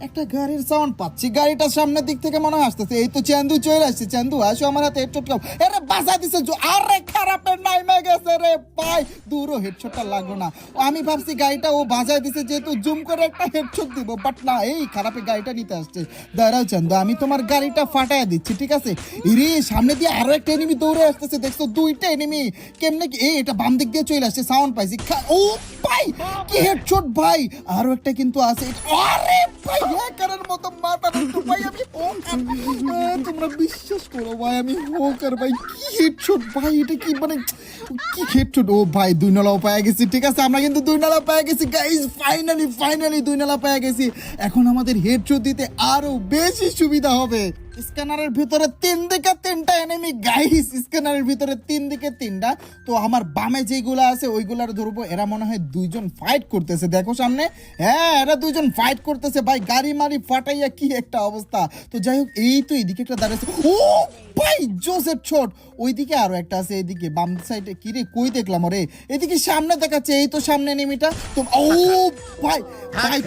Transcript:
একটা গাড়ির সাউন্ড পাচ্ছি, গাড়িটার সামনের দিক থেকে মনে হয় আসতেছে। এই তো চান্দু চলে আসছে। চান্দু আসো আমার হাতে হেডশট খাও। আরে বাজা দিছে, আরে খারাপের নাইমে গেছে রে ভাই। দূরও হেডশটটা লাগলো না। আমি ভাবছি গাড়িটা ও বাজায় দিছে যেহেতু জুম করে একটা হেডশট দিব, বাট না, এই খারাপের গাড়িটা নিতে আসছে। দাঁড়াও চান্দু, আমি তোমার গাড়িটা ফাটায় দিচ্ছি, ঠিক আছে? ইরে সামনে দিয়ে আরো একটা এনিমি দৌড়ে আসতেছে, দেখছো? দুইটা এনিমি। কেমনে কি? এই এটা বাম দিক দিয়ে চলে আসছে, সাউন্ড পাইছি। ও ভাই কি হেডশট ভাই। আরো একটা কিন্তু আছে। আরে ভাই হ্যাকারের মতো মাথা নষ্ট ভাই। আমি হোকার, তোমরা বিশ্বাস করো ভাই, আমি হোকার ভাই। কি হেডশট ভাই, এটা কি মানে কি হেডশট। ও ভাই 2 নালাও পেয়ে গেছি, ঠিক আছে? আমরা কিন্তু 2 নালা পেয়ে গেছি গাইস। ফাইনালি 2 নালা পেয়ে গেছি। এখন আমাদের হেডশট দিতে আরো বেশি সুবিধা হবে। স্ক্যানারের ভিতরে 3 দিকে 3টা এনিমি গাইস, স্ক্যানারের ভিতরে 3 দিকে 3টা। তো আমার বামে যেগুলো আছে ওইগুলার ধরবো। এরা মনে হয় দুইজন ফাইট করতেছে, দেখো সামনে। হ্যাঁ, এরা দুইজন ফাইট করতেছে ভাই, গাড়ি মারি ফাটাইয়া কি একটা অবস্থা। তো যাই হোক, এই তো এদিকে একটা দাঁড়াচ্ছে। ও ভাই জোসের শট। ওইদিকে আরো একটা আছে, এইদিকে বাম সাইডে। কি রে, কই দেখলাম? ওরে এদিকে সামনে দেখাচ্ছে, এই তো সামনে এনিমিটা। তো ও ভাই ভাই